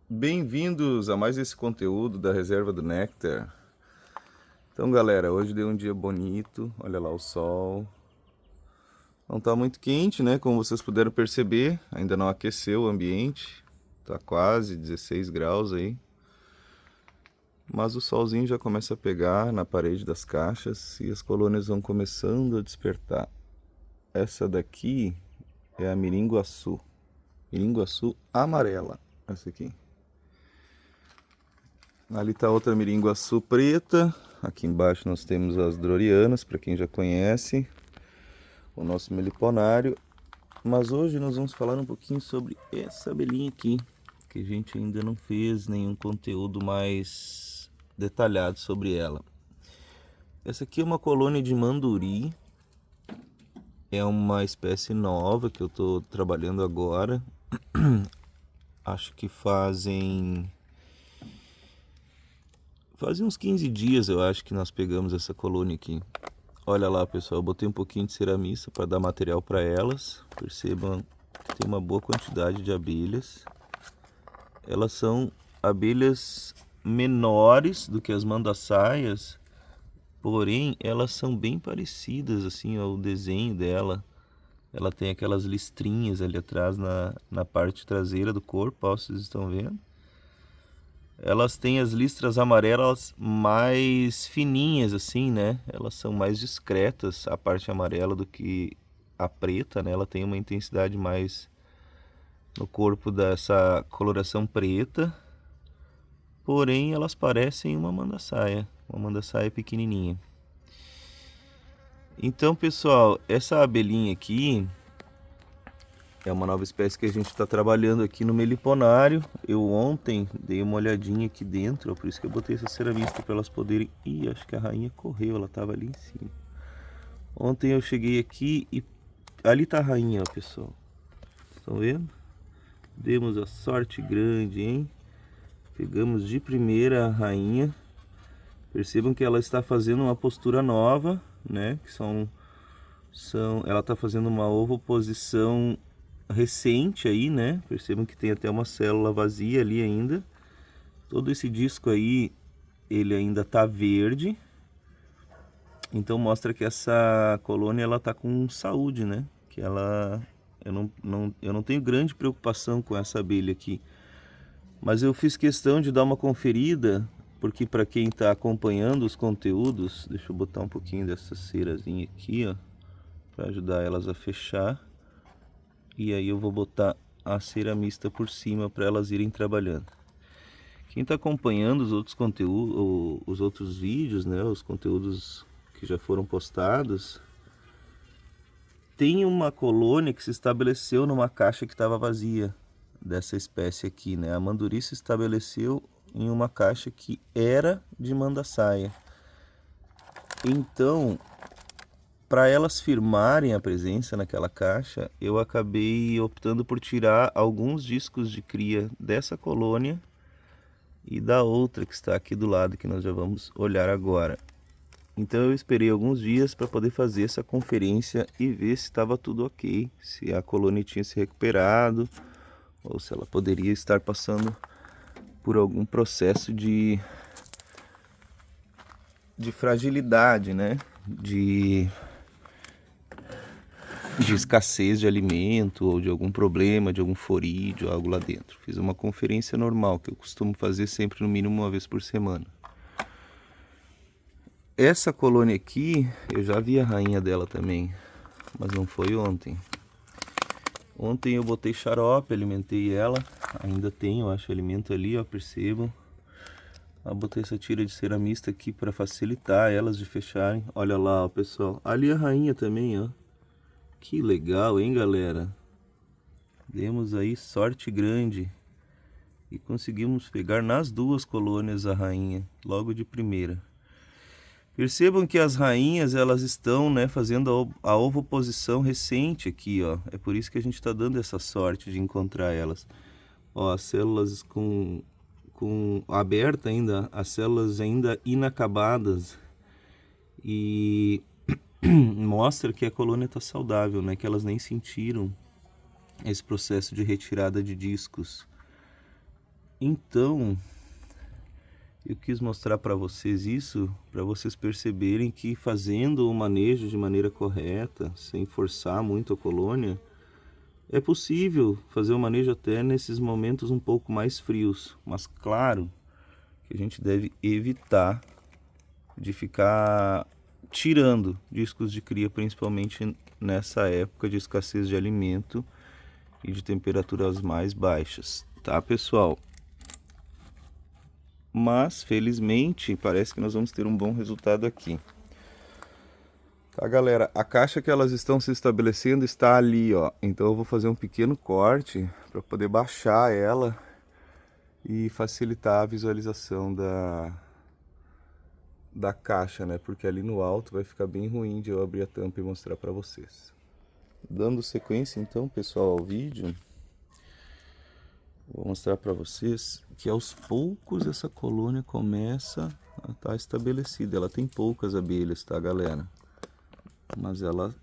Bem-vindos a mais esse conteúdo da Reserva do Néctar. Então, galera, hoje deu um dia bonito, olha lá o sol. Não tá muito quente, né? Como vocês puderam perceber, ainda não aqueceu o ambiente. Tá quase 16 graus aí. Mas o solzinho já começa a pegar na parede das caixas e as colônias vão começando a despertar. Essa daqui é a miringuaçu. Miringuaçu amarela, essa aqui. Ali está outra miringuaçu preta. Aqui embaixo nós temos as drorianas, para quem já conhece, o nosso meliponário. Mas hoje nós vamos falar um pouquinho sobre essa abelhinha aqui, que a gente ainda não fez nenhum conteúdo mais detalhado sobre ela. Essa aqui é uma colônia de manduri. É uma espécie nova que eu estou trabalhando agora. Acho que fazem uns 15 dias, eu acho, que nós pegamos essa colônia aqui. Olha lá, pessoal, eu botei um pouquinho de ceramista para dar material para elas. Percebam que tem uma boa quantidade de abelhas. Elas são abelhas menores do que as mandaçaias, porém elas são bem parecidas assim ao desenho dela. Ela tem aquelas listrinhas ali atrás na parte traseira do corpo, ó, vocês estão vendo? Elas têm as listras amarelas mais fininhas assim, né? Elas são mais discretas, a parte amarela, do que a preta, né? Ela tem uma intensidade mais no corpo dessa coloração preta. Porém, elas parecem uma mandaçaia pequenininha. Então, pessoal, essa abelhinha aqui é uma nova espécie que a gente está trabalhando aqui no meliponário. Eu ontem dei uma olhadinha aqui dentro, por isso que eu botei essa ceramista para elas poderem... Ih, acho que a rainha correu, ela estava ali em cima. Ontem eu cheguei aqui e ali está a rainha, ó, pessoal. Estão vendo? Demos a sorte grande, hein? Pegamos de primeira a rainha. Percebam que ela está fazendo uma postura nova, né? Que ela está fazendo uma ovoposição recente aí, né? Percebam que tem até uma célula vazia ali ainda. Todo esse disco aí, ele ainda tá verde. Então mostra que essa colônia ela tá com saúde, né? Que ela eu não tenho grande preocupação com essa abelha aqui. Mas eu fiz questão de dar uma conferida, porque para quem está acompanhando os conteúdos, deixa eu botar um pouquinho dessa cerazinha aqui, ó, para ajudar elas a fechar. E aí eu vou botar a ceramista por cima para elas irem trabalhando. Quem está acompanhando os outros conteúdos, os outros vídeos, né, os conteúdos que já foram postados, tem uma colônia que se estabeleceu numa caixa que estava vazia dessa espécie aqui, né? A manduri se estabeleceu em uma caixa que era de mandaçaia. Então, para elas firmarem a presença naquela caixa, eu acabei optando por tirar alguns discos de cria dessa colônia e da outra que está aqui do lado, que nós já vamos olhar agora. Então eu esperei alguns dias para poder fazer essa conferência e ver se estava tudo ok, se a colônia tinha se recuperado ou se ela poderia estar passando por algum processo de fragilidade, né? De escassez de alimento ou de algum problema, de algum forídeo, algo lá dentro. Fiz uma conferência normal, que eu costumo fazer sempre no mínimo uma vez por semana. Essa colônia aqui, eu já vi a rainha dela também, mas não foi ontem. Ontem eu botei xarope, alimentei ela, ainda tem, eu acho, alimento ali, ó, percebam. Eu botei essa tira de ceramista aqui para facilitar elas de fecharem. Olha lá, ó, pessoal, ali a rainha também, ó. Que legal, hein, galera? Demos aí sorte grande e conseguimos pegar nas duas colônias a rainha, logo de primeira. Percebam que as rainhas, elas estão, né, fazendo a ovoposição recente aqui, ó. É por isso que a gente está dando essa sorte de encontrar elas. Ó, as células com aberta ainda, as células ainda inacabadas. E mostra que a colônia está saudável, né? Que elas nem sentiram esse processo de retirada de discos. Então, eu quis mostrar para vocês isso, para vocês perceberem que fazendo o manejo de maneira correta, sem forçar muito a colônia, é possível fazer o manejo até nesses momentos um pouco mais frios. Mas claro que a gente deve evitar de ficar tirando discos de cria, principalmente nessa época de escassez de alimento e de temperaturas mais baixas, tá, pessoal? Mas felizmente parece que nós vamos ter um bom resultado aqui. Tá, galera, a caixa que elas estão se estabelecendo está ali, ó. Então eu vou fazer um pequeno corte para poder baixar ela e facilitar a visualização da caixa, né? Porque ali no alto vai ficar bem ruim de eu abrir a tampa e mostrar para vocês. Dando sequência então, pessoal, ao vídeo, vou mostrar para vocês que aos poucos essa colônia começa a estar estabelecida. Ela tem poucas abelhas, tá, galera? Mas ela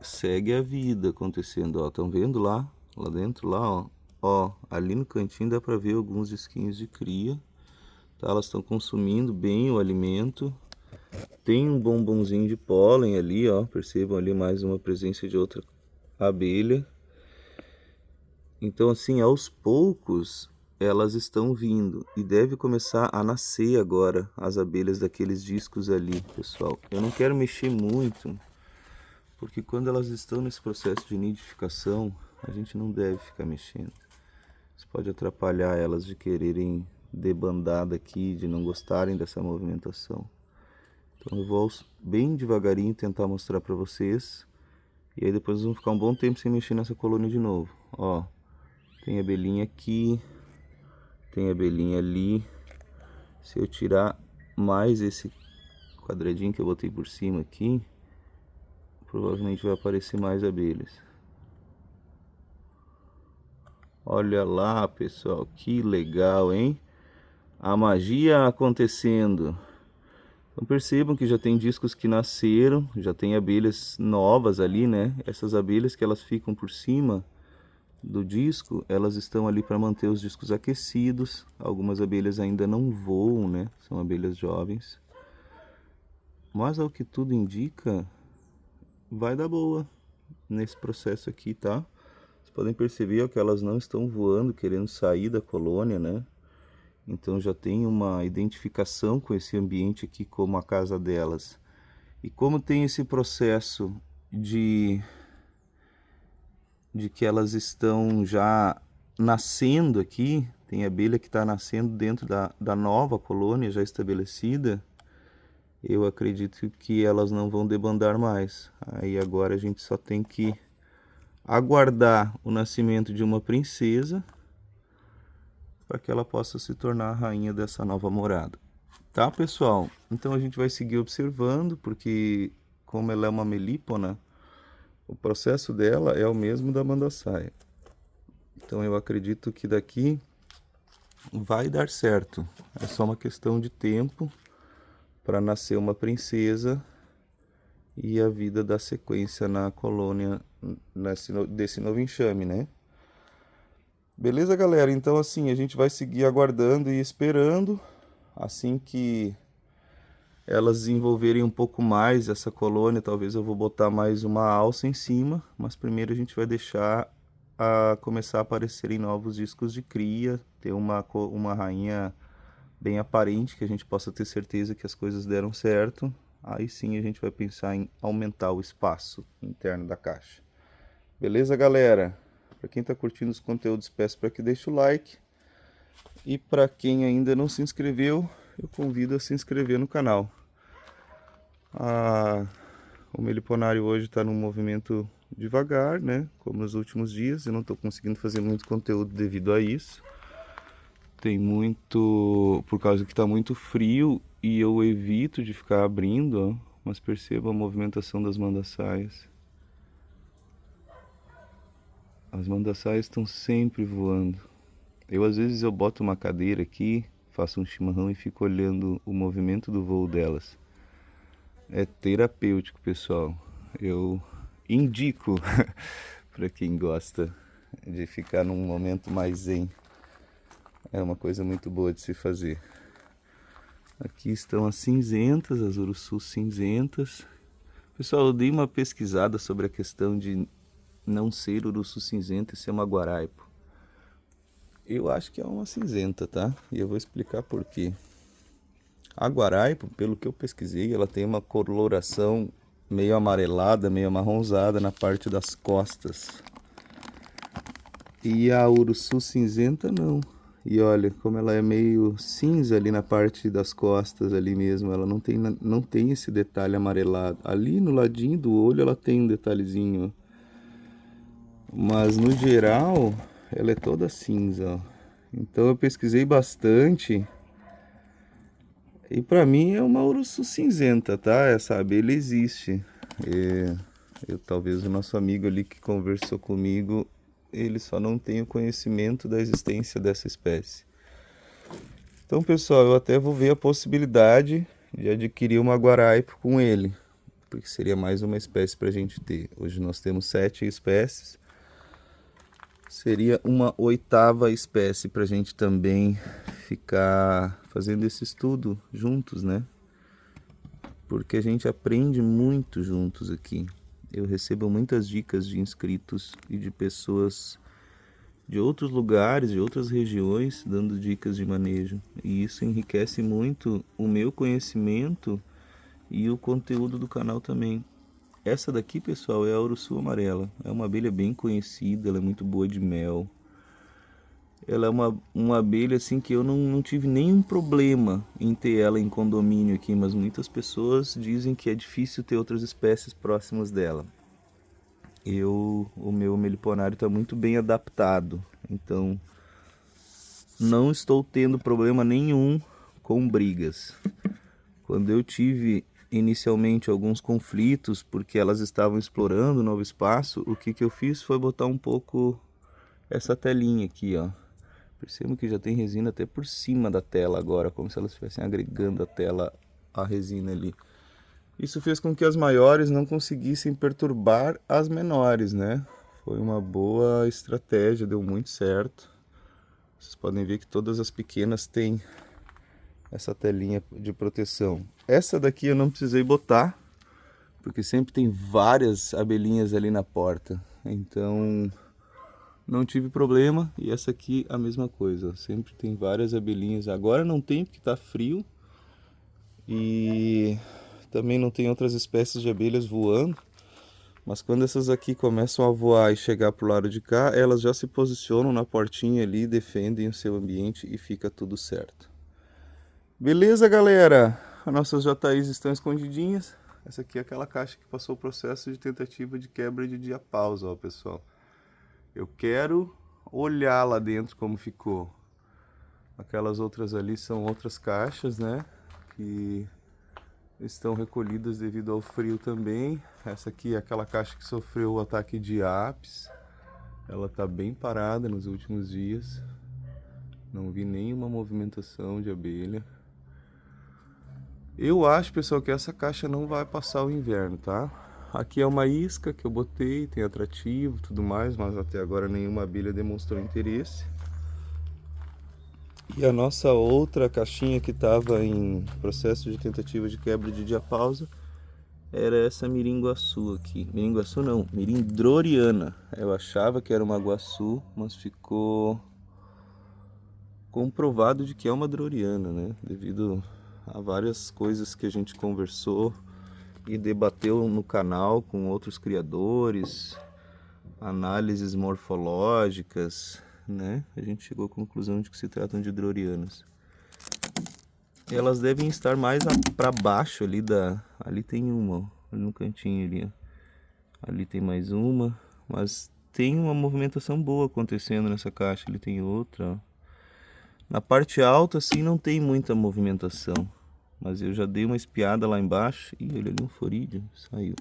segue a vida acontecendo, ó. Estão vendo lá dentro, lá, ó. Ó, ali no cantinho dá para ver alguns disquinhos de cria. Tá? Elas estão consumindo bem o alimento. Tem um bombonzinho de pólen ali, ó. Percebam ali mais uma presença de outra abelha. Então, assim, aos poucos elas estão vindo e deve começar a nascer agora as abelhas daqueles discos ali, pessoal. Eu não quero mexer muito, porque quando elas estão nesse processo de nidificação, a gente não deve ficar mexendo. Isso pode atrapalhar elas de quererem debandar daqui, de não gostarem dessa movimentação. Então eu vou bem devagarinho tentar mostrar para vocês. E aí depois vamos ficar um bom tempo sem mexer nessa colônia de novo. Ó, tem abelhinha aqui, tem abelhinha ali. Se eu tirar mais esse quadradinho que eu botei por cima aqui, provavelmente vai aparecer mais abelhas. Olha lá, pessoal, que legal, hein? A magia acontecendo. Então percebam que já tem discos que nasceram, já tem abelhas novas ali, né? Essas abelhas que elas ficam por cima do disco, elas estão ali para manter os discos aquecidos. Algumas abelhas ainda não voam, né? São abelhas jovens. Mas ao que tudo indica, vai dar boa nesse processo aqui, tá? Vocês podem perceber que elas não estão voando, querendo sair da colônia, né? Então já tem uma identificação com esse ambiente aqui como a casa delas. E como tem esse processo de que elas estão já nascendo aqui, tem abelha que está nascendo dentro da nova colônia já estabelecida, eu acredito que elas não vão debandar mais. Aí agora a gente só tem que aguardar o nascimento de uma princesa para que ela possa se tornar a rainha dessa nova morada. Tá, pessoal? Então a gente vai seguir observando, porque como ela é uma melípona, o processo dela é o mesmo da mandaçaia. Então eu acredito que daqui vai dar certo. É só uma questão de tempo para nascer uma princesa e a vida dar sequência na colônia desse novo enxame, né? Beleza, galera? Então assim, a gente vai seguir aguardando e esperando. Assim que elas desenvolverem um pouco mais essa colônia, talvez eu vou botar mais uma alça em cima. Mas primeiro a gente vai deixar começar a aparecerem novos discos de cria. Ter uma rainha bem aparente, que a gente possa ter certeza que as coisas deram certo. Aí sim a gente vai pensar em aumentar o espaço interno da caixa. Beleza, galera? Para quem está curtindo os conteúdos, peço para que deixe o like. E para quem ainda não se inscreveu, eu convido a se inscrever no canal. O meliponário hoje está num movimento devagar, né? Como nos últimos dias, eu não estou conseguindo fazer muito conteúdo devido a isso. Tem muito, por causa que está muito frio e eu evito de ficar abrindo, ó. Mas perceba a movimentação das mandaçaias. As mandaçaias estão sempre voando. Às vezes eu boto uma cadeira aqui, faço um chimarrão e fico olhando o movimento do voo delas. É terapêutico, pessoal. Eu indico para quem gosta de ficar num momento mais zen. É uma coisa muito boa de se fazer. Aqui estão as cinzentas, as urussus cinzentas. Pessoal, eu dei uma pesquisada sobre a questão de não ser urussu cinzenta e ser uma guaraipo. Eu acho que é uma cinzenta, tá? E eu vou explicar por quê. A guaraipo, pelo que eu pesquisei, ela tem uma coloração meio amarelada, meio amarronzada na parte das costas. E a urussu cinzenta não. E olha como ela é meio cinza ali na parte das costas ali mesmo. Ela não tem esse detalhe amarelado. Ali no ladinho do olho ela tem um detalhezinho. Mas no geral ela é toda cinza, ó. Então eu pesquisei bastante. E pra mim é uma urussu cinzenta, tá? Essa abelha existe. Talvez o nosso amigo ali que conversou comigo, ele só não tem o conhecimento da existência dessa espécie. Então, pessoal, eu até vou ver a possibilidade de adquirir uma guaraipo com ele, porque seria mais uma espécie para a gente ter. Hoje nós temos 7 espécies. Seria uma 8ª espécie para a gente também ficar fazendo esse estudo juntos, né? Porque a gente aprende muito juntos aqui. Eu recebo muitas dicas de inscritos e de pessoas de outros lugares, de outras regiões, dando dicas de manejo. E isso enriquece muito o meu conhecimento e o conteúdo do canal também. Essa daqui, pessoal, é a urussu amarela. É uma abelha bem conhecida, ela é muito boa de mel. Ela é uma abelha assim que eu não tive nenhum problema em ter ela em condomínio aqui, mas muitas pessoas dizem que é difícil ter outras espécies próximas dela. O meu meliponário está muito bem adaptado, então não estou tendo problema nenhum com brigas. Quando eu tive inicialmente alguns conflitos porque elas estavam explorando o novo espaço, o que eu fiz foi botar um pouco essa telinha aqui, ó. Percebam que já tem resina até por cima da tela agora, como se elas estivessem agregando a tela à resina ali. Isso fez com que as maiores não conseguissem perturbar as menores, né? Foi uma boa estratégia, deu muito certo. Vocês podem ver que todas as pequenas têm essa telinha de proteção. Essa daqui eu não precisei botar, porque sempre tem várias abelhinhas ali na porta. Então não tive problema. E essa aqui a mesma coisa, sempre tem várias abelhinhas. Agora não tem porque tá frio e também não tem outras espécies de abelhas voando. Mas quando essas aqui começam a voar e chegar pro lado de cá, elas já se posicionam na portinha ali, defendem o seu ambiente e fica tudo certo. Beleza, galera? As nossas JIs estão escondidinhas. Essa aqui é aquela caixa que passou o processo de tentativa de quebra de diapausa, ó, pessoal. Eu quero olhar lá dentro como ficou. Aquelas outras ali são outras caixas, né? Que estão recolhidas devido ao frio também. Essa aqui é aquela caixa que sofreu o ataque de apis. Ela tá bem parada nos últimos dias. Não vi nenhuma movimentação de abelha. Eu acho, pessoal, que essa caixa não vai passar o inverno, tá? Aqui é uma isca que eu botei, tem atrativo e tudo mais, mas até agora nenhuma abelha demonstrou interesse. E a nossa outra caixinha que estava em processo de tentativa de quebra de diapausa era essa miringuaçu aqui. Miringuaçu não, mirindroriana. Eu achava que era uma guaçu, mas ficou comprovado de que é uma droriana, né? Devido a várias coisas que a gente conversou e debateu no canal com outros criadores, análises morfológicas, né? A gente chegou à conclusão de que se tratam de drorianas. Elas devem estar mais para baixo ali ali tem uma, ó, ali no cantinho ali, ó. Ali tem mais uma, mas tem uma movimentação boa acontecendo nessa caixa. Ali tem outra, ó. Na parte alta assim não tem muita movimentação, mas eu já dei uma espiada lá embaixo. Ih, olha ali um florídeo, saiu.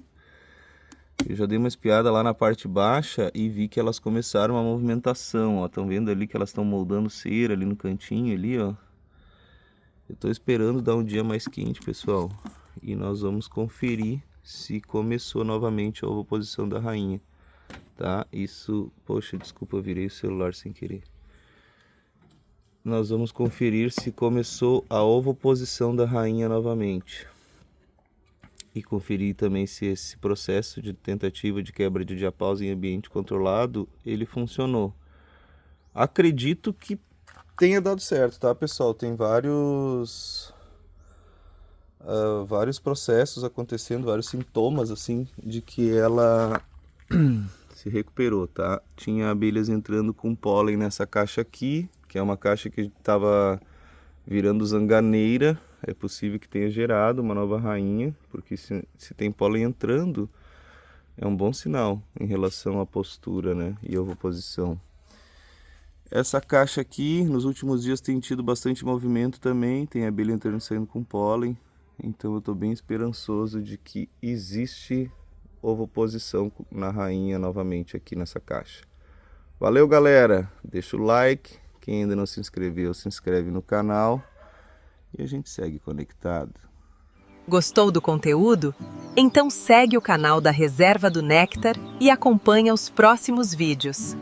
Eu já dei uma espiada lá na parte baixa e vi que elas começaram a movimentação, ó. Estão vendo ali que elas estão moldando cera ali no cantinho ali, ó. Eu tô esperando dar um dia mais quente, pessoal, e nós vamos conferir se começou novamente a ovoposição da rainha, tá? Isso, poxa, desculpa, eu virei o celular sem querer. nós vamos conferir se começou a ovoposição da rainha novamente. E conferir também se esse processo de tentativa de quebra de diapause em ambiente controlado, ele funcionou. Acredito que tenha dado certo, tá, pessoal? Tem vários processos acontecendo, vários sintomas, assim, de que ela se recuperou, tá? Tinha abelhas entrando com pólen nessa caixa aqui, que é uma caixa que estava virando zanganeira. É possível que tenha gerado uma nova rainha, porque se tem pólen entrando, é um bom sinal em relação à postura, né, e ovoposição. Essa caixa aqui, nos últimos dias tem tido bastante movimento também, tem abelha entrando e saindo com pólen, então eu estou bem esperançoso de que existe ovoposição na rainha novamente aqui nessa caixa. Valeu, galera! Deixa o like, quem ainda não se inscreveu, se inscreve no canal. E a gente segue conectado. Gostou do conteúdo? Então segue o canal da Reserva do Néctar e acompanha os próximos vídeos.